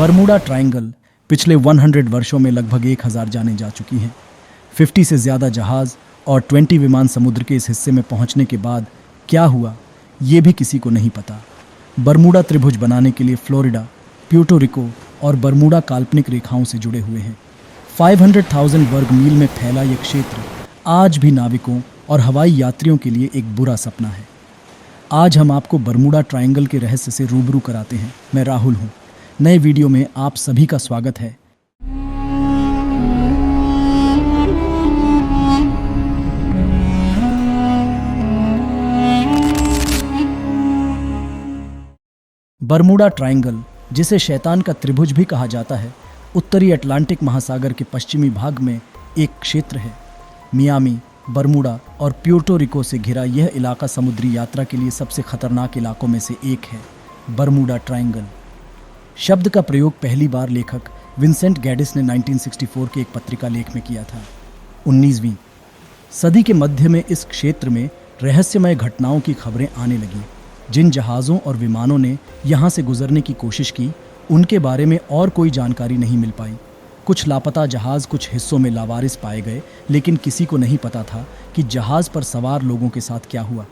Bermuda triangle पिछले 100 वर्षों में लगभग 1000 जाने जा चुकी हैं। 50 से ज़्यादा जहाज़ और 20 विमान समुद्र के इस हिस्से में पहुंचने के बाद क्या हुआ, ये भी किसी को नहीं पता। बरमूडा त्रिभुज बनाने के लिए फ्लोरिडा, प्यूर्टो रिको और बरमूडा काल्पनिक रेखाओं से जुड़े हुए हैं। 500,000 वर्ग मील में फैला यह क्षेत्र आज भी नाविकों और हवाई यात्रियों के लिए एक बुरा सपना है। आज हम आपको बरमूडा ट्रायंगल के रहस्य से रूबरू कराते हैं। मैं राहुल हूँ। नए वीडियो में आप सभी का स्वागत है। बरमूडा ट्रायंगल, जिसे शैतान का त्रिभुज भी कहा जाता है, उत्तरी अटलांटिक महासागर के पश्चिमी भाग में एक क्षेत्र है। मियामी, बरमूडा और प्यूर्टो रिको से घिरा यह इलाका समुद्री यात्रा के लिए सबसे खतरनाक इलाकों में से एक है। बरमूडा ट्रायंगल शब्द का प्रयोग पहली बार लेखक विंसेंट गैडिस ने 1964 के एक पत्रिका लेख में किया था। 19वीं सदी के मध्य में इस क्षेत्र में रहस्यमय घटनाओं की खबरें आने लगीं। जिन जहाज़ों और विमानों ने यहाँ से गुजरने की कोशिश की, उनके बारे में और कोई जानकारी नहीं मिल पाई। कुछ लापता जहाज़ कुछ हिस्सों में लावारिस पाए गए, लेकिन किसी को नहीं पता था कि जहाज़ पर सवार लोगों के साथ क्या हुआ।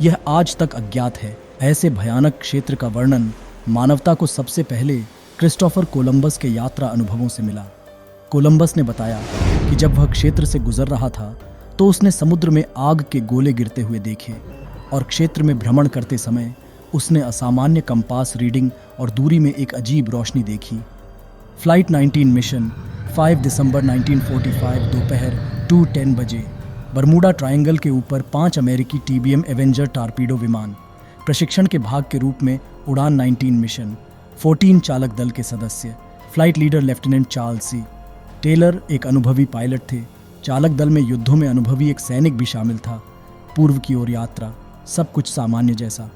यह आज तक अज्ञात है। ऐसे भयानक क्षेत्र का वर्णन मानवता को सबसे पहले क्रिस्टोफर कोलंबस के यात्रा अनुभवों से मिला। कोलंबस ने बताया कि जब वह क्षेत्र से गुजर रहा था तो उसने समुद्र में आग के गोले गिरते हुए देखे और क्षेत्र में भ्रमण करते समय उसने असामान्य कंपास रीडिंग और दूरी में एक अजीब रोशनी देखी। फ्लाइट 19 मिशन 5 दिसंबर 1945 दोपहर 2:10 बजे बरमूडा ट्रायंगल के ऊपर 5 अमेरिकी TBM एवेंजर टारपीडो विमान प्रशिक्षण के भाग के रूप में उड़ान 19 मिशन 14 चालक दल के सदस्य। फ्लाइट लीडर लेफ्टिनेंट चार्ल्स सी टेलर एक अनुभवी पायलट थे। चालक दल में युद्धों में अनुभवी एक सैनिक भी शामिल था। पूर्व की ओर यात्रा, सब कुछ सामान्य जैसा।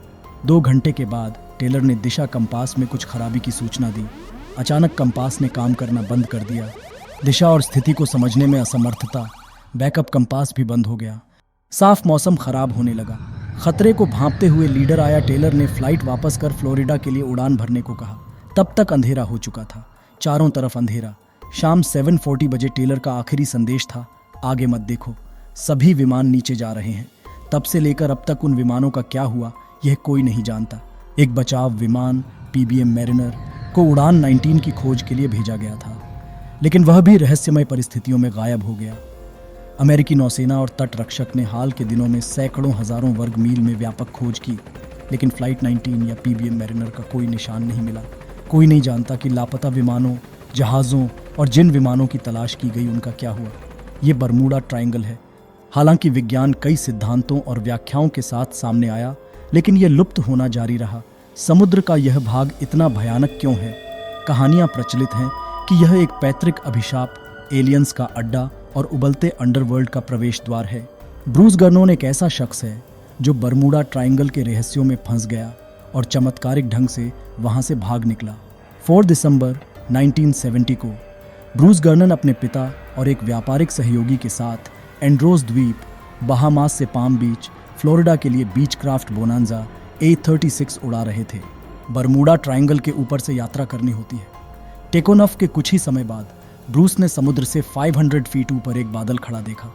2 घंटे के बाद टेलर ने दिशा कंपास में कुछ खराबी की सूचना दी। अचानक कंपास ने काम करना बंद कर दिया। दिशा और स्थिति को समझने में असमर्थता, बैकअप कंपास भी बंद हो गया। साफ मौसम खराब होने लगा। खतरे को भांपते हुए लीडर आया टेलर ने फ्लाइट वापस कर फ्लोरिडा के लिए उड़ान भरने को कहा। तब तक अंधेरा हो चुका था, चारों तरफ अंधेरा। शाम 7:40 बजे टेलर का आखिरी संदेश था, आगे मत देखो, सभी विमान नीचे जा रहे हैं। तब से लेकर अब तक उन विमानों का क्या हुआ, यह कोई नहीं जानता। एक बचाव विमान PBM मैरिनर को उड़ान 19 की खोज के लिए भेजा गया था, लेकिन वह भी रहस्यमय परिस्थितियों में गायब हो गया। अमेरिकी नौसेना और तट रक्षक ने हाल के दिनों में सैकड़ों हजारों वर्ग मील में व्यापक खोज की, लेकिन फ्लाइट 19 या PBM मैरिनर का कोई निशान नहीं मिला। कोई नहीं जानता कि लापता विमानों, जहाज़ों और जिन विमानों की तलाश की गई उनका क्या हुआ। ये बरमूडा ट्रायंगल है। हालांकि विज्ञान कई सिद्धांतों और व्याख्याओं के साथ सामने आया, लेकिन यह लुप्त होना जारी रहा। समुद्र का यह भाग इतना भयानक क्यों है? कहानियां प्रचलित हैं कि यह एक पैतृक अभिशाप, एलियंस का अड्डा और उबलते अंडरवर्ल्ड का प्रवेश द्वार है। ब्रूस गर्नोन एक ऐसा शख्स है जो बरमूडा ट्रायंगल के रहस्यों में फंस गया और चमत्कारिक ढंग से वहां से भाग निकला। 4 दिसंबर 1970 को ब्रूस गर्नन अपने पिता और एक व्यापारिक सहयोगी के साथ एंड्रोस द्वीप, बहामास से पाम बीच, फ्लोरिडा के लिए बीच क्राफ्ट बोनांजा A36 उड़ा रहे थे। बरमूडा ट्रायंगल के ऊपर से यात्रा करनी होती है। टेकोनफ के कुछ ही समय बाद ब्रूस ने समुद्र से 500 फीट ऊपर एक बादल खड़ा देखा।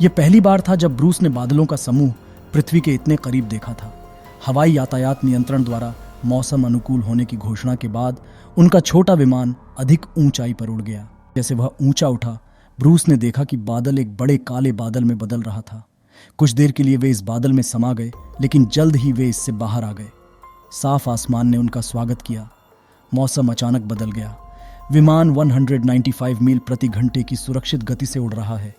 यह पहली बार था जब ब्रूस ने बादलों का समूह पृथ्वी के इतने करीब देखा था। हवाई यातायात नियंत्रण द्वारा मौसम अनुकूल होने की घोषणा के बाद उनका छोटा विमान अधिक ऊंचाई पर उड़ गया। जैसे वह ऊंचा उठा, ब्रूस ने देखा कि बादल एक बड़े काले बादल में बदल रहा था। कुछ देर के लिए वे इस बादल में समा गए, लेकिन जल्द ही वे इससे बाहर आ गए। साफ आसमान ने उनका स्वागत किया। मौसम अचानक बदल गया। विमान 195 मील प्रति घंटे की सुरक्षित गति से उड़ रहा है।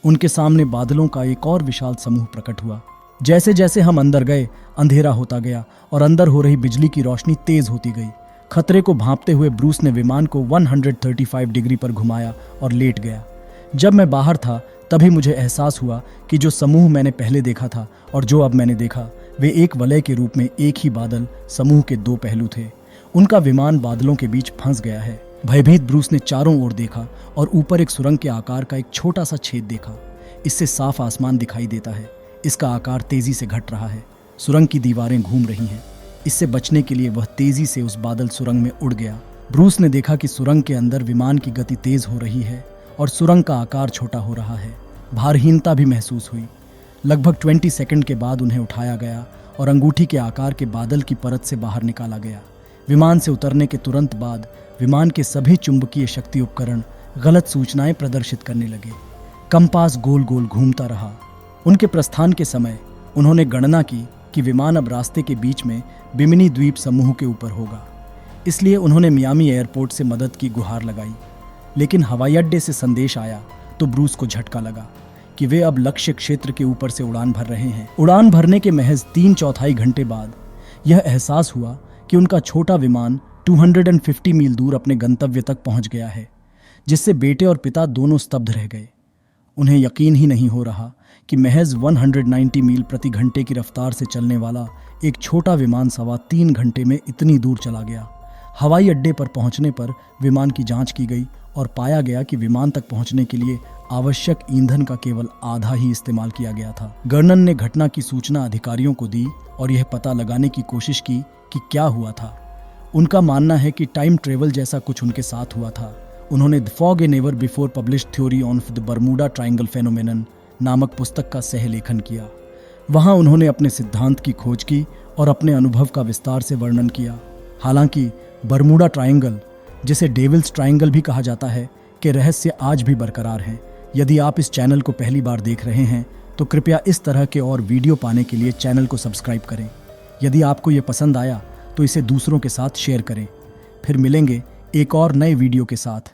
उनके सामने बादलों का एक और विशाल समूह प्रकट हुआ। जैसे जैसे हम अंदर गए, अंधेरा होता गया और अंदर हो रही बिजली की रोशनी तेज होती गई। खतरे को भांपते हुए ब्रूस ने विमान को 135 डिग्री पर घुमाया और लेट गया। जब मैं बाहर था तभी मुझे एहसास हुआ कि जो समूह मैंने पहले देखा था और जो अब मैंने देखा, वे एक वलय के रूप में एक ही बादल समूह के 2 पहलू थे। उनका विमान बादलों के बीच फंस गया है। भयभीत ब्रूस ने चारों ओर देखा और ऊपर एक सुरंग के आकार का एक छोटा सा छेद देखा। इससे साफ आसमान दिखाई देता है। इसका आकार तेजी से घट रहा है। सुरंग की दीवारें घूम रही हैं। इससे बचने के लिए वह तेजी से उस बादल सुरंग में उड़ गया। ब्रूस ने देखा कि सुरंग के अंदर विमान की गति तेज हो रही है और सुरंग का आकार छोटा हो रहा है। भारहीनता भी महसूस हुई। लगभग 20 सेकंड के बाद उन्हें उठाया गया और अंगूठी के आकार के बादल की परत से बाहर निकाला गया। विमान से उतरने के तुरंत बाद विमान के सभी चुंबकीय शक्ति उपकरण गलत सूचनाएं प्रदर्शित करने लगे। कंपास गोल गोल घूमता रहा। उनके प्रस्थान के समय उन्होंने गणना की कि विमान अब रास्ते के बीच में बिमिनी द्वीप समूह के ऊपर होगा। इसलिए उन्होंने मियामी एयरपोर्ट से मदद की गुहार लगाई। लेकिन हवाई अड्डे से संदेश आया तो ब्रूस को झटका लगा कि वे अब लक्ष्य क्षेत्र के ऊपर से उड़ान भर रहे हैं। उड़ान भरने के महज 3/4 घंटे बाद यह एहसास हुआ कि उनका छोटा विमान 250 मील दूर अपने गंतव्य तक पहुंच गया है, जिससे बेटे और पिता दोनों स्तब्ध रह गए। उन्हें यकीन ही नहीं हो रहा कि महज 190 मील प्रति घंटे की रफ्तार से चलने वाला एक छोटा विमान 3.25 घंटे में इतनी दूर चला गया। हवाई अड्डे पर पहुंचने पर विमान की जांच की गई और पाया गया कि विमान तक पहुंचने के लिए आवश्यक ईंधन का केवल आधा ही इस्तेमाल किया गया था। गर्नन ने घटना की सूचना अधिकारियों को दी और यह पता लगाने की कोशिश की कि क्या हुआ था। उनका मानना है कि टाइम ट्रेवल जैसा कुछ उनके साथ हुआ था। उन्होंने the fog A never before published theory on the Bermuda triangle phenomenon नामक पुस्तक का सहलेखन किया। वहां उन्होंने अपने सिद्धांत की खोज की और अपने अनुभव का विस्तार से वर्णन किया। हालांकि बर्मुडा ट्रायंगल, जिसे डेविल्स ट्रायंगल भी कहा जाता है, के रहस्य आज भी बरकरार हैं। यदि आप इस चैनल को पहली बार देख रहे हैं तो कृपया इस तरह के और वीडियो पाने के लिए चैनल को सब्सक्राइब करें। यदि आपको ये पसंद आया तो इसे दूसरों के साथ शेयर करें। फिर मिलेंगे एक और नए वीडियो के साथ।